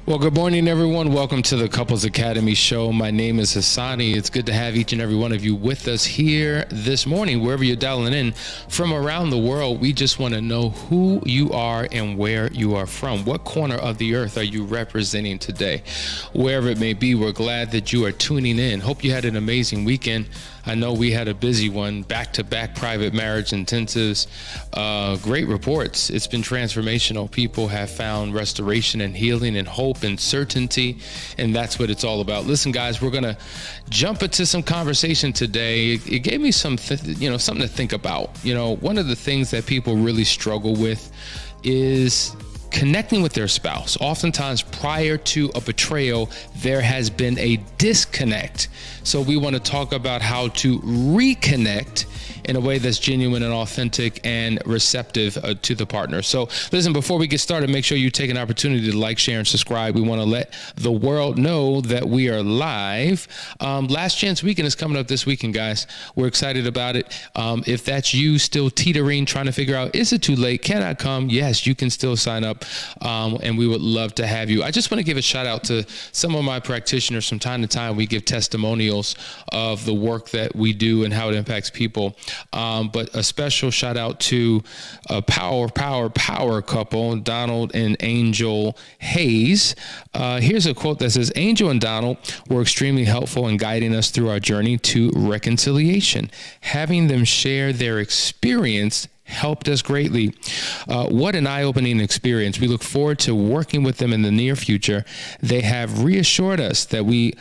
Well, good morning, everyone. Welcome to the Couples Academy show. My name is Hassani. It's good to have each and every one of you with us here this morning, wherever you're dialing in from around the world. We just want to know who you are and where you are from. What corner of the earth are you representing today? Wherever it may be, we're glad that you are tuning in. Hope you had an amazing weekend. I know we had a busy one, back-to-back private marriage intensives. Great reports. It's been transformational. People have found restoration and healing and hope and certainty, and that's what it's all about. Listen, guys, we're going to jump into some conversation today. It gave me something to think about. One of the things that people really struggle with is connecting with their spouse. Oftentimes prior to a betrayal, there has been a disconnect. So we want to talk about how to reconnect in a way that's genuine and authentic and receptive to the partner. So listen, before we get started, make sure you take an opportunity to like, share, and subscribe. We want to let the world know that we are live. Last Chance Weekend is coming up this weekend, guys. We're excited about it. If that's you still teetering, trying to figure out, is it too late? Can I come? Yes, you can still sign up. And we would love to have you. I just want to give a shout out to some of my practitioners. From time to time, we give testimonials of the work that we do and how it impacts people. But a special shout out to a power couple, Donald and Angel Hayes. Here's a quote that says, Angel and Donald were extremely helpful in guiding us through our journey to reconciliation. Having them share their experience helped us greatly. What an eye-opening experience. We look forward to working with them in the near future. They have reassured us that we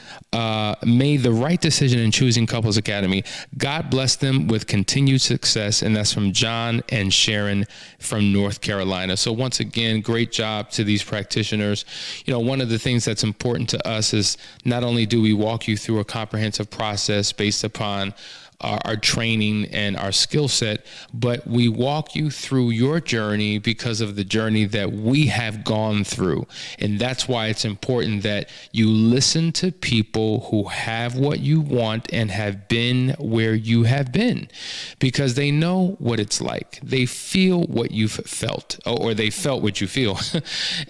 made the right decision in choosing Couples Academy. God bless them with continued success. And that's from John and Sharon from North Carolina. So once again, great job to these practitioners. One of the things that's important to us is not only do we walk you through a comprehensive process based upon our training and our skill set, but we walk you through your journey because of the journey that we have gone through. And that's why it's important that you listen to people who have what you want and have been where you have been, because they know what it's like. They feel what you've felt, or they felt what you feel.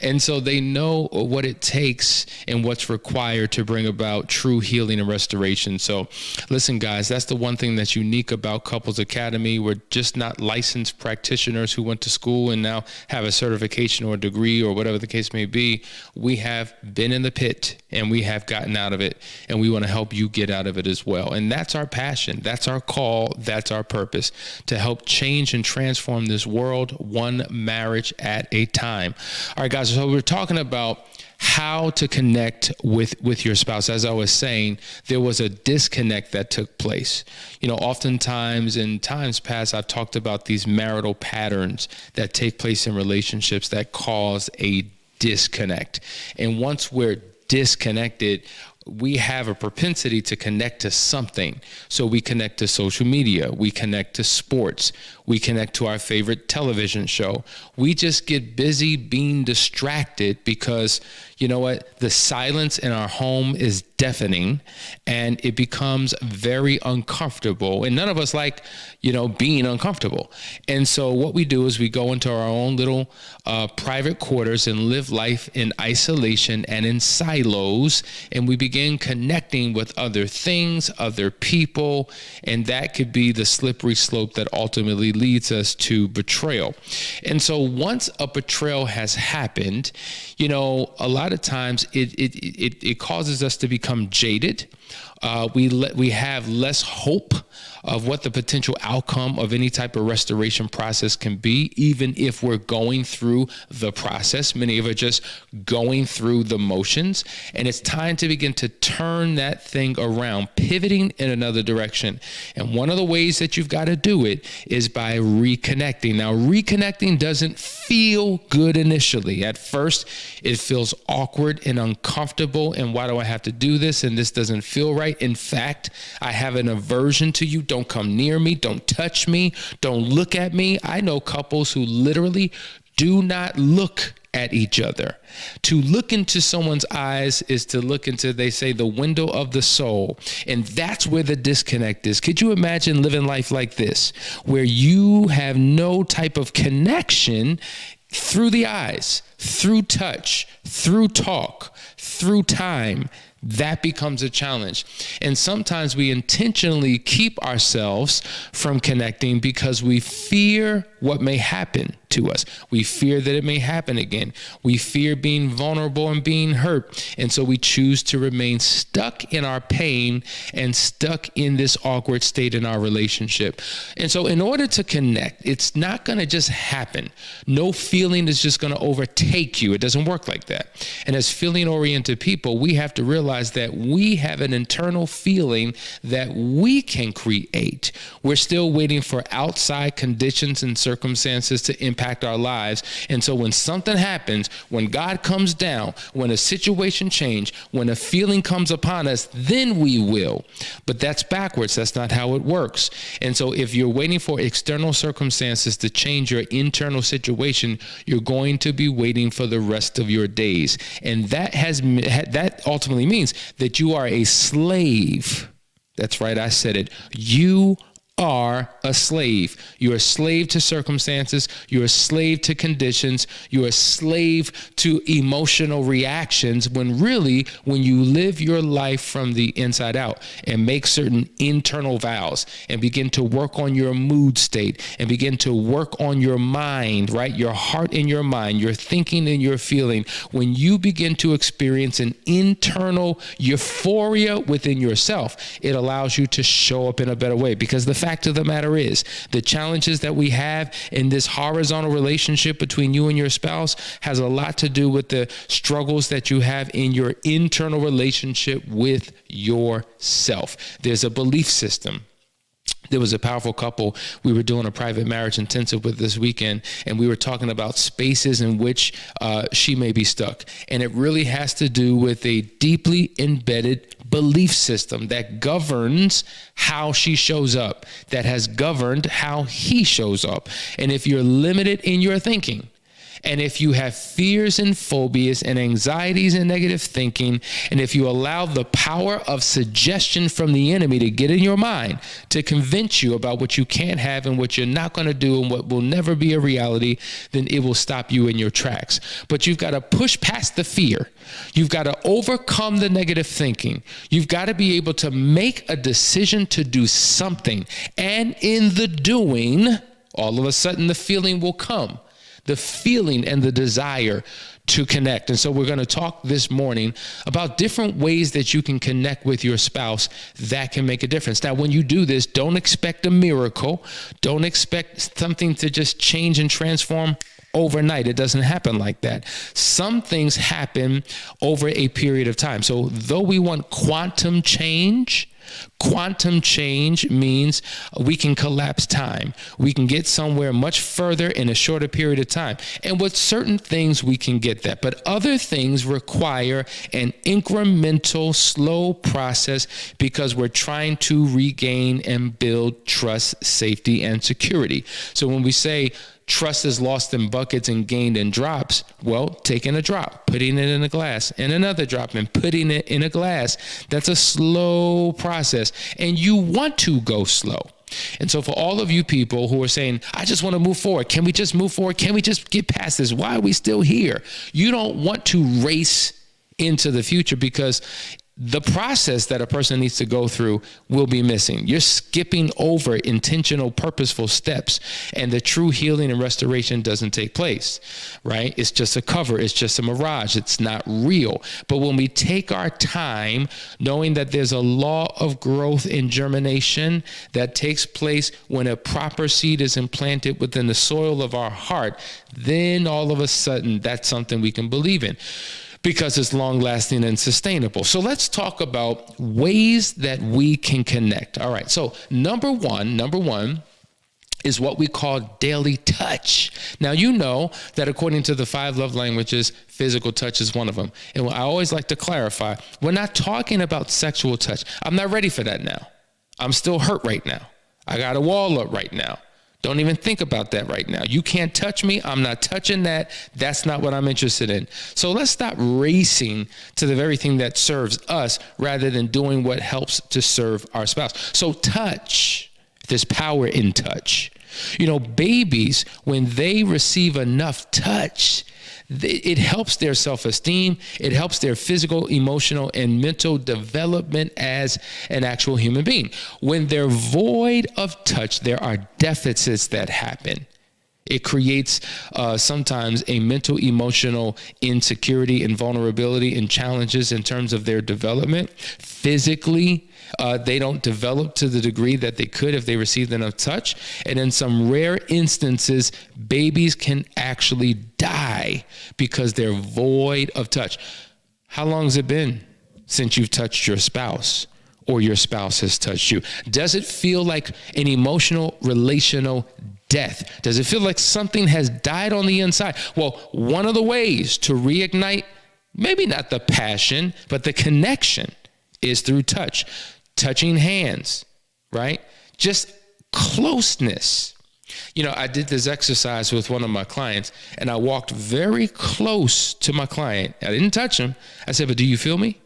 And so they know what it takes and what's required to bring about true healing and restoration. So listen, guys, that's the one thing that's unique about Couples Academy. We're just not licensed practitioners who went to school and now have a certification or a degree or whatever the case may be. We have been in the pit and we have gotten out of it, and we want to help you get out of it as well. And that's our passion. That's our call. That's our purpose, to help change and transform this world one marriage at a time. All right, guys, so we're talking about how to connect with your spouse. As I was saying, there was a disconnect that took place. Oftentimes in times past, I've talked about these marital patterns that take place in relationships that cause a disconnect. And once we're disconnected, we have a propensity to connect to something. So we connect to social media, we connect to sports, we connect to our favorite television show. We just get busy being distracted because, you know what, the silence in our home is deafening and it becomes very uncomfortable. And none of us like, being uncomfortable. And so what we do is we go into our own little private quarters and live life in isolation and in silos, and we begin connecting with other things, other people, and that could be the slippery slope that ultimately leads us to betrayal. And so once a betrayal has happened, a lot of times it causes us to become jaded. We have less hope of what the potential outcome of any type of restoration process can be, even if we're going through the process. Many of us are just going through the motions, and it's time to begin to turn that thing around, pivoting in another direction. And one of the ways that you've got to do it is by reconnecting. Now, reconnecting doesn't feel good initially. At first, it feels awkward and uncomfortable, and why do I have to do this? And this doesn't feel right. In fact, I have an aversion to you. Don't come near me. Don't touch me. Don't look at me. I know couples who literally do not look at each other. To look into someone's eyes is to look into, they say, the window of the soul. And that's where the disconnect is. Could you imagine living life like this, where you have no type of connection through the eyes, through touch, through talk, through time, that becomes a challenge. And sometimes we intentionally keep ourselves from connecting because we fear what may happen to us. We fear that it may happen again. We fear being vulnerable and being hurt. And so we choose to remain stuck in our pain and stuck in this awkward state in our relationship. And so in order to connect, it's not going to just happen. No feeling is just going to overtake you. It doesn't work like that. And as feeling-oriented people, we have to realize that we have an internal feeling that we can create. We're still waiting for outside conditions and circumstances to impact our lives. And so when something happens, when God comes down, when a situation changes, when a feeling comes upon us, then we will. But that's backwards. That's not how it works. And so if you're waiting for external circumstances to change your internal situation, you're going to be waiting for the rest of your days. And that ultimately means that you are a slave. That's right, I said it. You are a slave. You're a slave to circumstances. You're a slave to conditions. You're a slave to emotional reactions, when really, when you live your life from the inside out and make certain internal vows and begin to work on your mood state and begin to work on your mind, right? Your heart and your mind, your thinking and your feeling. When you begin to experience an internal euphoria within yourself, it allows you to show up in a better way. Because the fact of the matter is, the challenges that we have in this horizontal relationship between you and your spouse has a lot to do with the struggles that you have in your internal relationship with yourself. There's a belief system. There was a powerful couple we were doing a private marriage intensive with this weekend, and we were talking about spaces in which she may be stuck. And it really has to do with a deeply embedded belief system that governs how she shows up, that has governed how he shows up. And if you're limited in your thinking, and if you have fears and phobias and anxieties and negative thinking, and if you allow the power of suggestion from the enemy to get in your mind to convince you about what you can't have and what you're not going to do and what will never be a reality, then it will stop you in your tracks. But you've got to push past the fear. You've got to overcome the negative thinking. You've got to be able to make a decision to do something. And in the doing, all of a sudden the feeling will come. The feeling and the desire to connect. And so we're going to talk this morning about different ways that you can connect with your spouse that can make a difference. Now, when you do this, don't expect a miracle. Don't expect something to just change and transform overnight. It doesn't happen like that. Some things happen over a period of time. So though we want quantum change means we can collapse time. We can get somewhere much further in a shorter period of time. And with certain things, we can get that. But other things require an incremental, slow process because we're trying to regain and build trust, safety, and security. So when we say trust is lost in buckets and gained in drops, well, taking a drop, putting it in a glass, and another drop, and putting it in a glass, that's a slow process. And you want to go slow. And so for all of you people who are saying, I just want to move forward. Can we just move forward? Can we just get past this? Why are we still here? You don't want to race into the future because the process that a person needs to go through will be missing. You're skipping over intentional, purposeful steps, and the true healing and restoration doesn't take place, right? It's just a cover. It's just a mirage. It's not real. But when we take our time, knowing that there's a law of growth and germination that takes place when a proper seed is implanted within the soil of our heart, then all of a sudden, that's something we can believe in, because it's long-lasting and sustainable. So let's talk about ways that we can connect. All right, so number one is what we call daily touch. Now, you know that according to the 5 love languages, physical touch is one of them. And I always like to clarify, we're not talking about sexual touch. I'm not ready for that now. I'm still hurt right now. I got a wall up right now. Don't even think about that right now. You can't touch me. I'm not touching that. That's not what I'm interested in. So let's stop racing to the very thing that serves us rather than doing what helps to serve our spouse. So touch, there's power in touch. Babies, when they receive enough touch, it helps their self-esteem. It helps their physical, emotional, and mental development as an actual human being. When they're void of touch, there are deficits that happen. It creates sometimes a mental, emotional insecurity and vulnerability and challenges in terms of their development. Physically, they don't develop to the degree that they could if they received enough touch. And in some rare instances, babies can actually die because they're void of touch. How long has it been since you've touched your spouse or your spouse has touched you? Does it feel like an emotional, relational death? Does it feel like something has died on the inside? Well, one of the ways to reignite, maybe not the passion, but the connection is through touch. Touching hands, right? Just closeness. I did this exercise with one of my clients, and I walked very close to my client. I didn't touch him. I said, but do you feel me?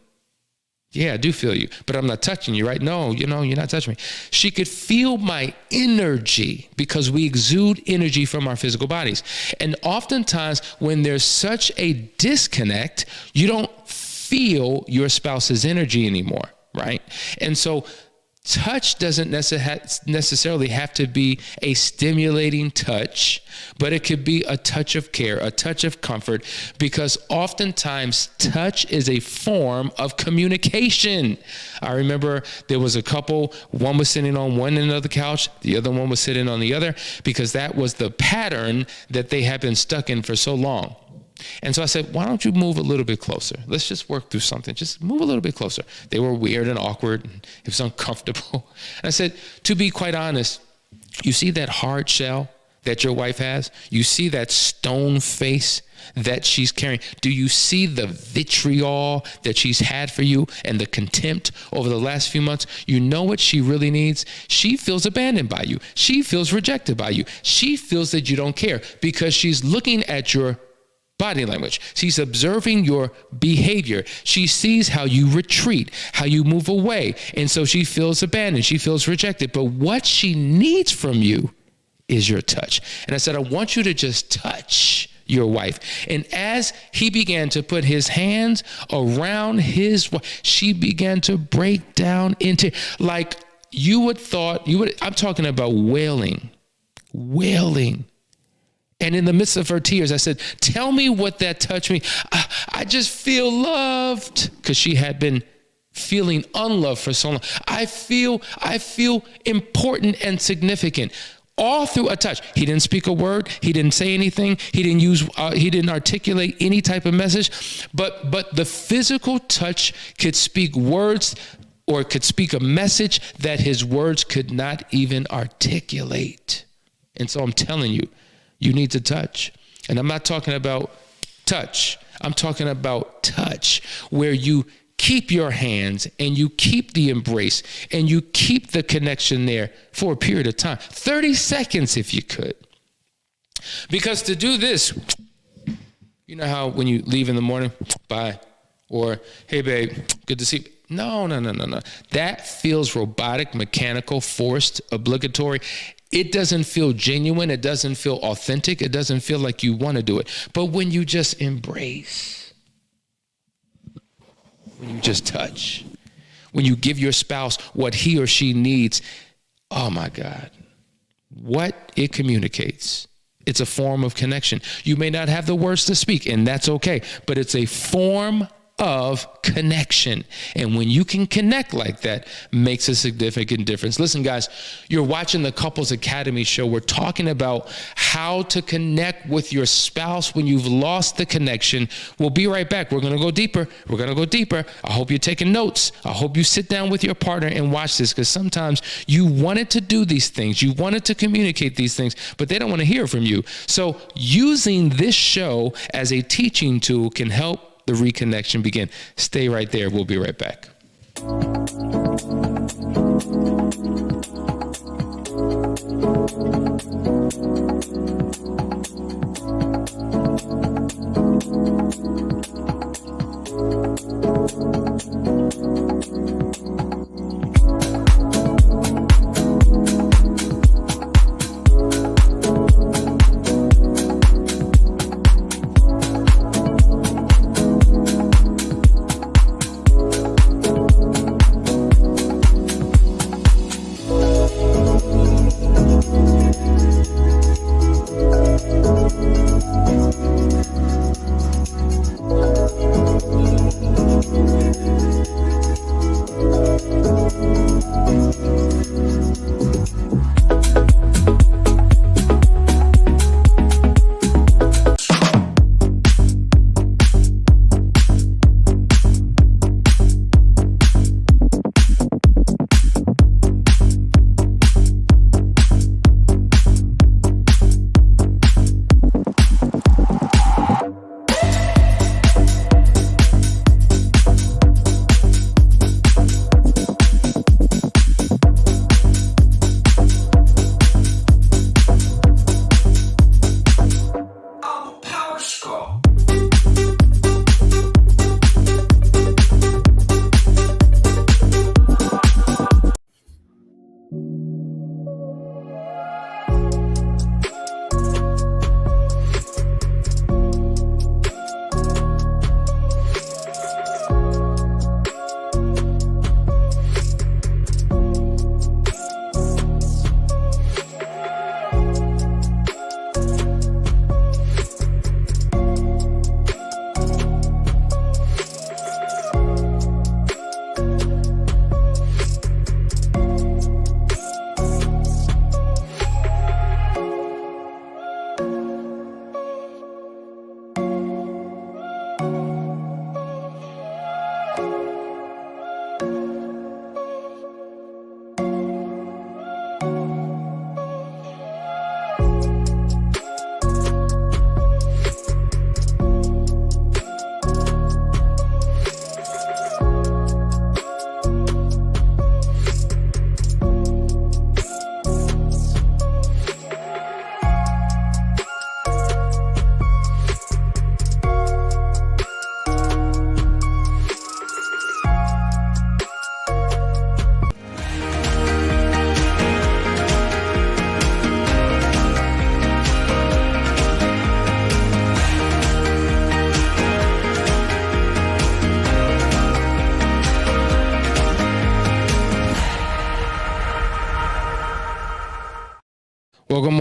Yeah, I do feel you, but I'm not touching you, right? No, you're not touching me. She could feel my energy because we exude energy from our physical bodies. And oftentimes when there's such a disconnect, you don't feel your spouse's energy anymore, right? And so touch doesn't necessarily have to be a stimulating touch, but it could be a touch of care, a touch of comfort, because oftentimes touch is a form of communication. I remember there was a couple, one was sitting on one end of the couch, the other one was sitting on the other, because that was the pattern that they had been stuck in for so long. And so I said, why don't you move a little bit closer? Let's just work through something. Just move a little bit closer. They were weird and awkward. And it was uncomfortable. And I said, to be quite honest, you see that hard shell that your wife has? You see that stone face that she's carrying? Do you see the vitriol that she's had for you and the contempt over the last few months? You know what she really needs? She feels abandoned by you. She feels rejected by you. She feels that you don't care because she's looking at your body language. She's observing your behavior. She sees how you retreat, how you move away. And so she feels abandoned. She feels rejected. But what she needs from you is your touch. And I said, I want you to just touch your wife. And as he began to put his hands around his wife, she began to break down into, like I'm talking about wailing. And in the midst of her tears, I said, tell me what that touch means. I just feel loved, because she had been feeling unloved for so long. I feel important and significant, all through a touch. He didn't speak a word. He didn't say anything. He didn't articulate any type of message, but the physical touch could speak words, or could speak a message that his words could not even articulate. And so I'm telling you, you need to touch. And I'm not talking about touch. I'm talking about touch where you keep your hands and you keep the embrace and you keep the connection there for a period of time. 30 seconds if you could. Because to do this, you know how when you leave in the morning, bye, or hey babe, good to see you. No. That feels robotic, mechanical, forced, obligatory. It doesn't feel genuine. It doesn't feel authentic. It doesn't feel like you want to do it. But when you just embrace, when you just touch, when you give your spouse what he or she needs, oh my God, what it communicates. It's a form of connection. You may not have the words to speak, and that's okay, but it's a form of connection. And when you can connect like that, makes a significant difference. Listen, guys, you're watching the Couples Academy show. We're talking about how to connect with your spouse when you've lost the connection. We'll be right back. We're going to go deeper. I hope you're taking notes. I hope you sit down with your partner and watch this, because sometimes you wanted to do these things. You wanted to communicate these things, but they don't want to hear from you. So using this show as a teaching tool can help the reconnection begin. Stay right there. We'll be right back.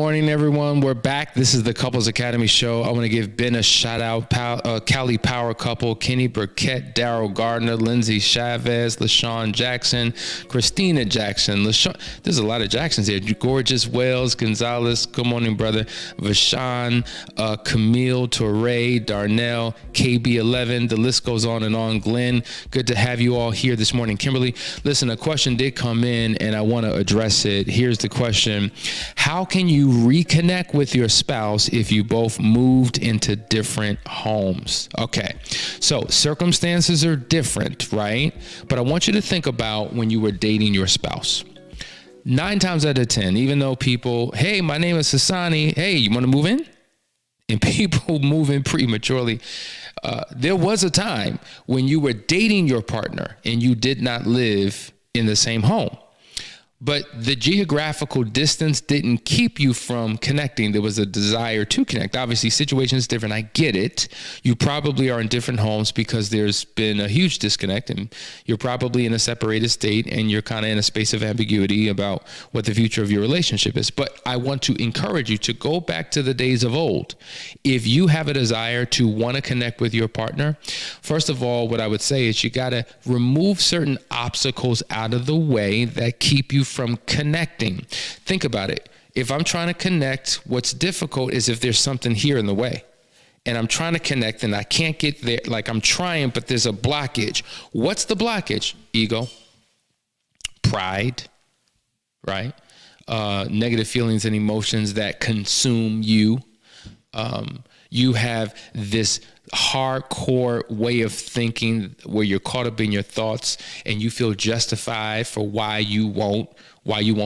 morning, everyone. We're back. This is the Couples Academy show. I want to give Ben a shout out. Cali Power couple, Kenny Burkett, Daryl Gardner, Lindsay Chavez, LaShawn Jackson, Christina Jackson. There's a lot of Jacksons here. Gorgeous Wells, Gonzalez. Good morning, brother. Vashawn, Camille, Torre, Darnell, KB11. The list goes on and on. Glenn, good to have you all here this morning. Kimberly, listen, a question did come in and I want to address it. Here's the question. How can you reconnect with your spouse if you both moved into different homes? Okay, so circumstances are different, right? But I want you to think about when you were dating your spouse. 9 times out of 10, even though people, hey, my name is Hassani. Hey, you want to move in? And people move in prematurely. There was a time when you were dating your partner and you did not live in the same home. But the geographical distance didn't keep you from connecting. There was a desire to connect. Obviously, situations different. I get it. You probably are in different homes because there's been a huge disconnect and you're probably in a separated state and you're kind of in a space of ambiguity about what the future of your relationship is. But I want to encourage you to go back to the days of old. If you have a desire to want to connect with your partner, first of all, what I would say is you got to remove certain obstacles out of the way that keep you from connecting. Think about it. If I'm trying to connect, what's difficult is if there's something here in the way and I'm trying to connect and I can't get there. Like I'm trying, but there's a blockage. What's the blockage? Ego, pride, right? Negative feelings and emotions that consume you. You have this hardcore way of thinking where you're caught up in your thoughts and you feel justified for why you won't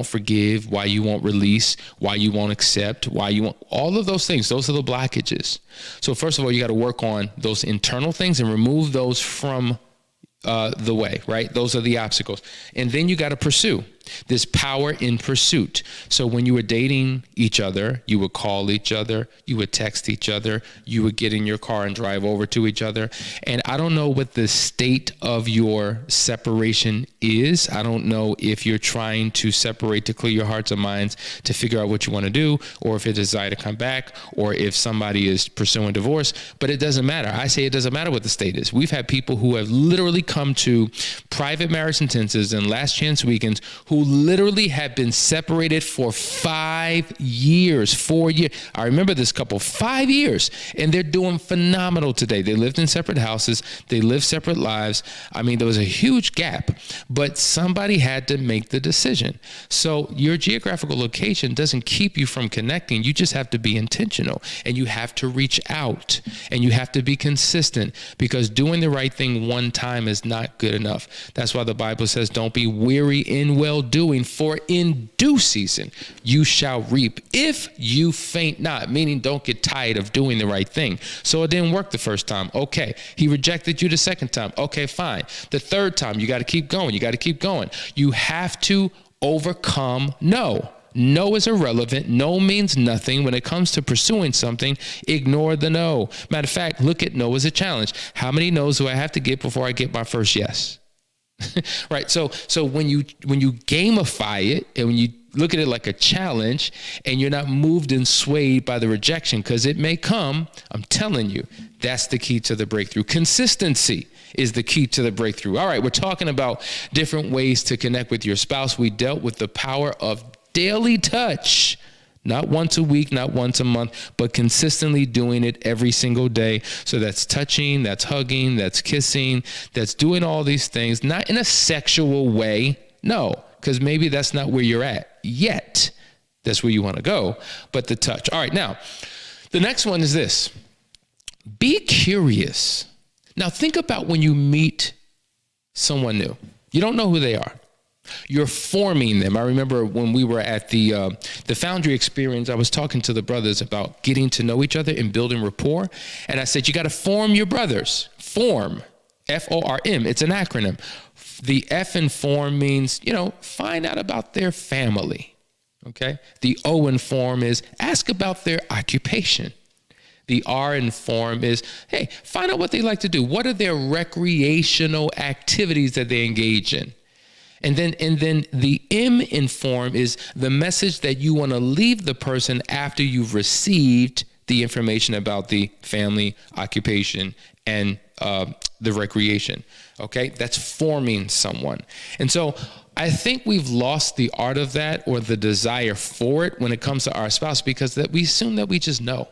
forgive, why you won't release, why you won't accept, why you won't, all of those things. Those are the blockages. So first of all, you got to work on those internal things and remove those from the way, right? Those are the obstacles. And then you got to pursue. This power in pursuit. So when you were dating each other, you would call each other, you would text each other, you would get in your car and drive over to each other. And I don't know what the state of your separation is. I don't know if you're trying to separate to clear your hearts and minds to figure out what you want to do, or if it's a desire to come back, or if somebody is pursuing divorce, but it doesn't matter. I say it doesn't matter what the state is. We've had people who have literally come to private marriage intensives and last chance weekends who literally have been separated for 5 years, 4 years. I remember this couple, 5 years, and they're doing phenomenal today. They lived in separate houses. They lived separate lives. I mean, there was a huge gap, but somebody had to make the decision. So your geographical location doesn't keep you from connecting. You just have to be intentional and you have to reach out and you have to be consistent because doing the right thing one time is not good enough. That's why the Bible says, don't be weary in well-doing, for in due season you shall reap if you faint not, meaning don't get tired of doing the right thing. So it didn't work the first time. Okay. He rejected you the second time. Okay, fine. The third time, you got to keep going. You got to keep going. You have to overcome no. No is irrelevant. No means nothing. When it comes to pursuing something, ignore the no. Matter of fact, look at no as a challenge. How many no's do I have to get before I get my first yes? Right. So when you gamify it and when you look at it like a challenge and you're not moved and swayed by the rejection, because it may come, I'm telling you, that's the key to the breakthrough. Consistency is the key to the breakthrough. All right. We're talking about different ways to connect with your spouse. We dealt with the power of daily touch. Not once a week, not once a month, but consistently doing it every single day. So that's touching, that's hugging, that's kissing, that's doing all these things, not in a sexual way. No, because maybe that's not where you're at yet. That's where you want to go, but the touch. All right, now, the next one is this. Be curious. Now, think about when you meet someone new. You don't know who they are. You're forming them. I remember when we were at the FOUNDRY experience, I was talking to the brothers about getting to know each other and building rapport. And I said, you got to form your brothers. Form, F-O-R-M. It's an acronym. The F in form means, find out about their family. Okay. The O in form is ask about their occupation. The R in form is, hey, find out what they like to do. What are their recreational activities that they engage in? And then the M in form is the message that you want to leave the person after you've received the information about the family, occupation, and the recreation. Okay, that's forming someone. And so I think we've lost the art of that, or the desire for it, when it comes to our spouse, because that we assume that we just know.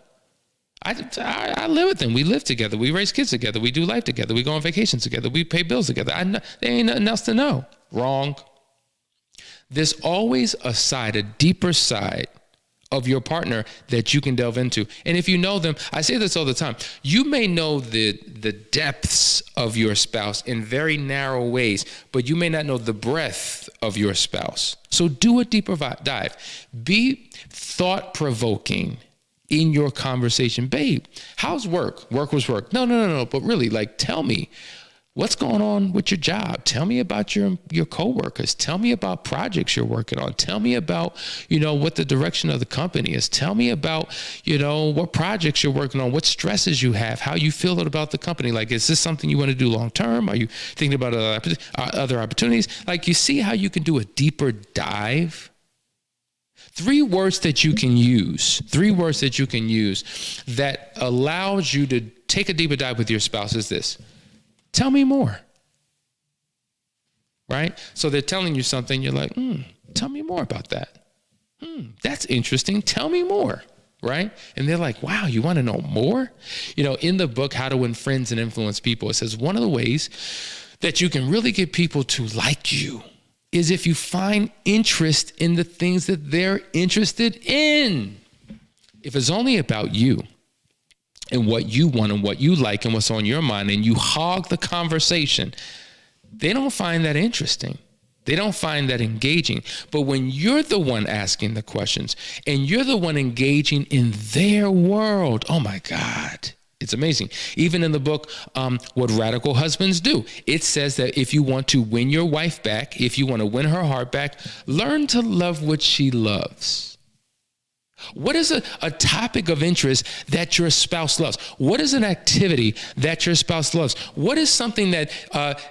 I live with them. We live together. We raise kids together. We do life together. We go on vacations together. We pay bills together. There ain't nothing else to know. Wrong. There's always a side, a deeper side of your partner that you can delve into. And if you know them, I say this all the time, you may know the depths of your spouse in very narrow ways, but you may not know the breadth of your spouse. So do a deeper dive. Be thought-provoking in your conversation. Babe, how's work? Work was work. No. But really, tell me, what's going on with your job? Tell me about your coworkers. Tell me about projects you're working on. Tell me about, what the direction of the company is. Tell me about, what projects you're working on, what stresses you have, how you feel about the company. Is this something you want to do long term? Are you thinking about other opportunities? You see how you can do a deeper dive? 3 words that you can use that allows you to take a deeper dive with your spouse is this. Tell me more. Right? So they're telling you something. You're like, tell me more about that. That's interesting. Tell me more. Right? And they're like, wow, you want to know more? In the book, How to Win Friends and Influence People, it says one of the ways that you can really get people to like you is if you find interest in the things that they're interested in. If it's only about you and what you want and what you like and what's on your mind, and you hog the conversation, they don't find that interesting. They don't find that engaging. But when you're the one asking the questions and you're the one engaging in their world, oh my God, it's amazing. Even in the book, What Radical Husbands Do, it says that if you want to win your wife back, if you want to win her heart back, learn to love what she loves. What is a topic of interest that your spouse loves? What is an activity that your spouse loves? What is something that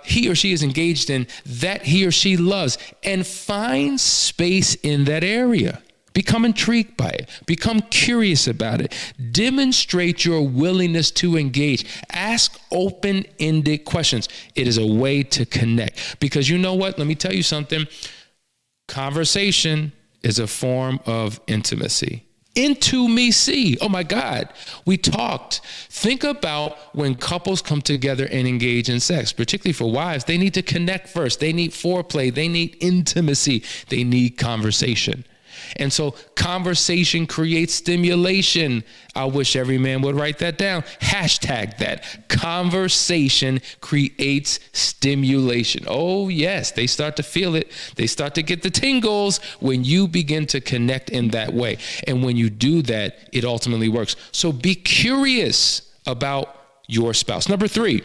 he or she is engaged in that he or she loves? And find space in that area. Become intrigued by it. Become curious about it. Demonstrate your willingness to engage. Ask open-ended questions. It is a way to connect. Because you know what? Let me tell you something. Conversation is a form of intimacy. Intimacy. Oh my God. We talked. Think about when couples come together and engage in sex, particularly for wives. They need to connect first. They need foreplay. They need intimacy. They need conversation. And so conversation creates stimulation. I wish every man would write that down. Hashtag that. Conversation creates stimulation. Oh, yes. They start to feel it. They start to get the tingles when you begin to connect in that way. And when you do that, it ultimately works. So be curious about your spouse. Number 3.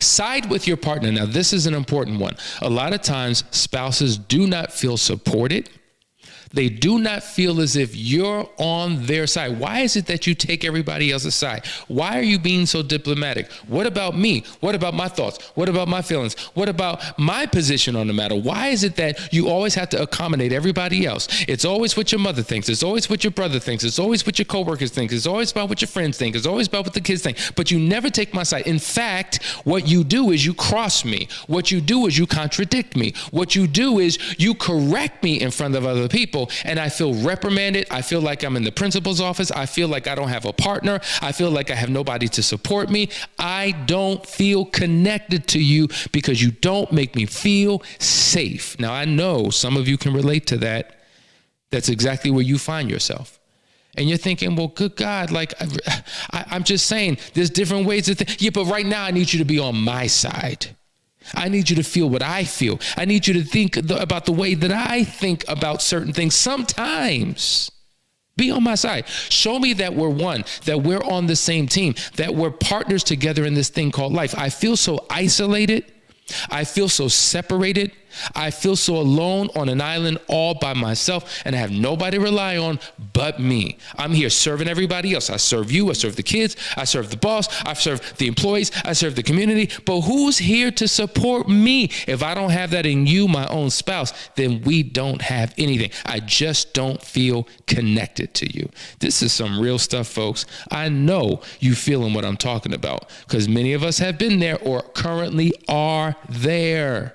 Side with your partner. Now, this is an important one. A lot of times, spouses do not feel supported. They do not feel as if you're on their side. Why is it that you take everybody else's side? Why are you being so diplomatic? What about me? What about my thoughts? What about my feelings? What about my position on the matter? Why is it that you always have to accommodate everybody else? It's always what your mother thinks. It's always what your brother thinks. It's always what your coworkers think. It's always about what your friends think. It's always about what the kids think. But you never take my side. In fact, what you do is you cross me. What you do is you contradict me. What you do is you correct me in front of other people. And I feel reprimanded. I feel like I'm in the principal's office. I feel like I don't have a partner. I feel like I have nobody to support me. I don't feel connected to you because you don't make me feel safe. Now, I know some of you can relate to that. That's exactly where you find yourself. And you're thinking, well, good God, I'm just saying there's different ways to think. Yeah, but right now I need you to be on my side. I need you to feel what I feel. I need you to think about the way that I think about certain things. Sometimes be on my side. Show me that we're one, that we're on the same team, that we're partners together in this thing called life. I feel so isolated. I feel so separated. I feel so alone on an island all by myself, and I have nobody to rely on but me. I'm here serving everybody else. I serve you. I serve the kids. I serve the boss. I serve the employees. I serve the community. But who's here to support me? If I don't have that in you, my own spouse, then we don't have anything. I just don't feel connected to you. This is some real stuff, folks. I know you feeling what I'm talking about because many of us have been there or currently are there.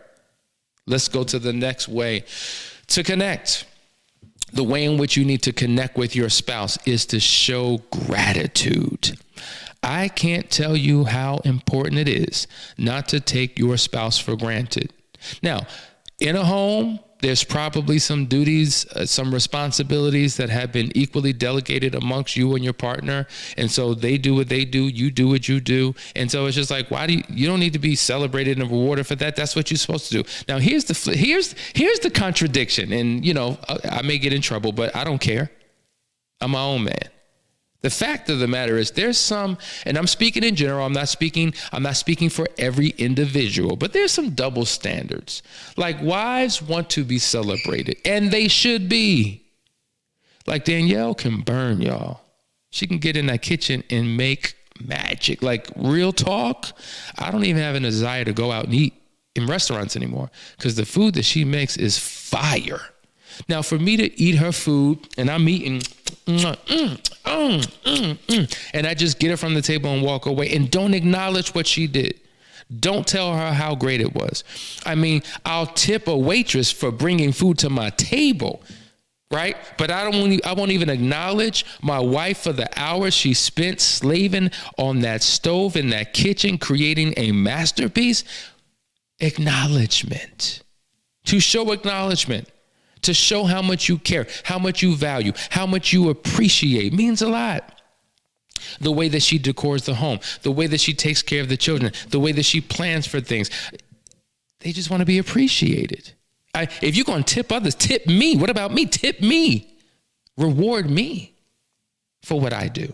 Let's go to the next way to connect. The way in which you need to connect with your spouse is to show gratitude. I can't tell you how important it is not to take your spouse for granted. Now, in a home, there's probably some duties, some responsibilities that have been equally delegated amongst you and your partner. And so they do what they do, you do what you do. And so it's just like, why do you don't need to be celebrated and rewarded for that. That's what you're supposed to do. Now, here's the contradiction. And, you know, I may get in trouble, but I don't care. I'm my own man. The fact of the matter is there's some, and I'm speaking in general, I'm not speaking for every individual, but there's some double standards. Like wives want to be celebrated, and they should be. Like Danielle can burn, y'all. She can get in that kitchen and make magic. Like real talk, I don't even have a desire to go out and eat in restaurants anymore because the food that she makes is fire. Now, for me to eat her food and I'm eating, and I just get it from the table and walk away and don't acknowledge what she did. Don't tell her how great it was. I mean, I'll tip a waitress for bringing food to my table, right? But I won't even acknowledge my wife for the hours she spent slaving on that stove in that kitchen, creating a masterpiece. Acknowledgement. To show acknowledgement. To show how much you care, how much you value, how much you appreciate means a lot. The way that she decors the home, the way that she takes care of the children, the way that she plans for things. They just want to be appreciated. If you're going to tip others, tip me. What about me? Tip me. Reward me for what I do.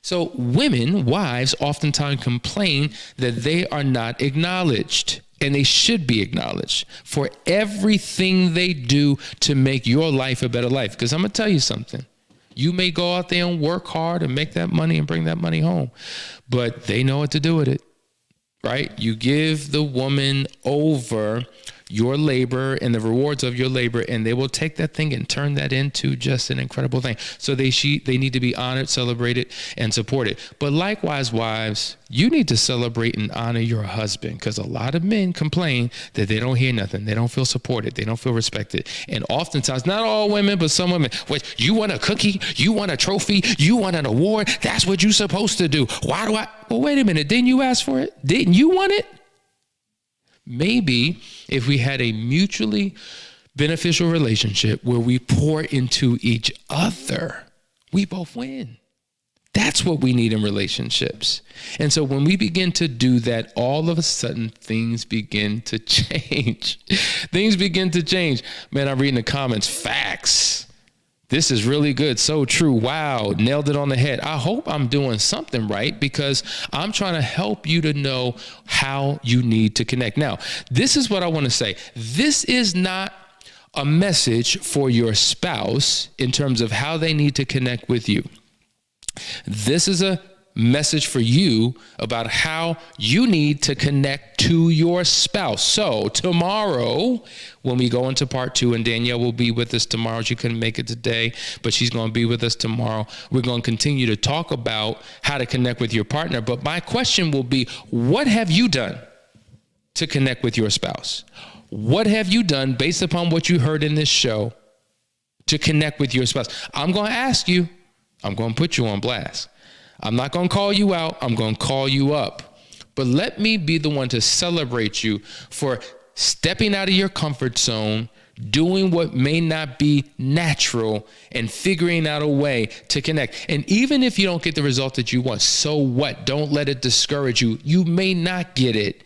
So women, wives, oftentimes complain that they are not acknowledged. And they should be acknowledged for everything they do to make your life a better life. Because I'm going to tell you something. You may go out there and work hard and make that money and bring that money home, but they know what to do with it, right? You give the woman over your labor and the rewards of your labor, and they will take that thing and turn that into just an incredible thing. So they need to be honored, celebrated, and supported. But likewise, wives, you need to celebrate and honor your husband, because a lot of men complain that they don't hear nothing. They don't feel supported. They don't feel respected. And oftentimes, not all women, but some women, you want a cookie? You want a trophy? You want an award? That's what you're supposed to do. Why do I? Well, wait a minute. Didn't you ask for it? Didn't you want it? Maybe if we had a mutually beneficial relationship where we pour into each other, we both win. That's what we need in relationships. And so when we begin to do that, all of a sudden things begin to change. Things begin to change. Man, I'm reading the comments. Facts. This is really good. So true. Wow. Nailed it on the head. I hope I'm doing something right because I'm trying to help you to know how you need to connect. Now, this is what I want to say. This is not a message for your spouse in terms of how they need to connect with you. This is a message for you about how you need to connect to your spouse. So tomorrow, when we go into part 2, and Danielle will be with us tomorrow. She couldn't make it today, but she's going to be with us tomorrow. We're going to continue to talk about how to connect with your partner. But my question will be, what have you done to connect with your spouse? What have you done based upon what you heard in this show to connect with your spouse? I'm going to ask you. I'm going to put you on blast. I'm not going to call you out. I'm going to call you up. But let me be the one to celebrate you for stepping out of your comfort zone, doing what may not be natural, and figuring out a way to connect. And even if you don't get the result that you want, so what? Don't let it discourage you. You may not get it.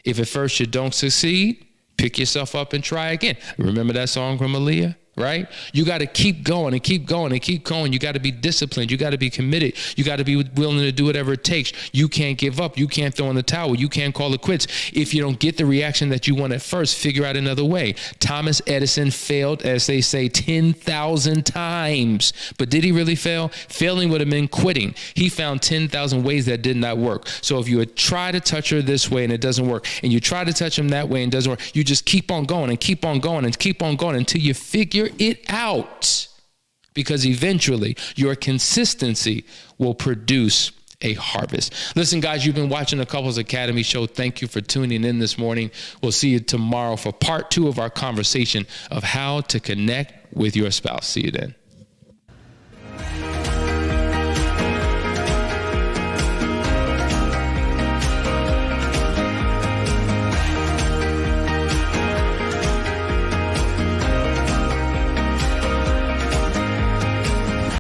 If at first you don't succeed, pick yourself up and try again. Remember that song from Aaliyah? right? You got to keep going and keep going and keep going. You got to be disciplined. You got to be committed. You got to be willing to do whatever it takes. You can't give up. You can't throw in the towel. You can't call it quits. If you don't get the reaction that you want at first, figure out another way. Thomas Edison failed, as they say, 10,000 times. But did he really fail? Failing would have been quitting. He found 10,000 ways that did not work. So if you would try to touch her this way and it doesn't work, and you try to touch him that way and it doesn't work, you just keep on going and keep on going and keep on going until you figure it out, because eventually your consistency will produce a harvest. Listen, guys, you've been watching the Couples Academy show. Thank you for tuning in this morning. We'll see you tomorrow for part 2 of our conversation of how to connect with your spouse. See you then.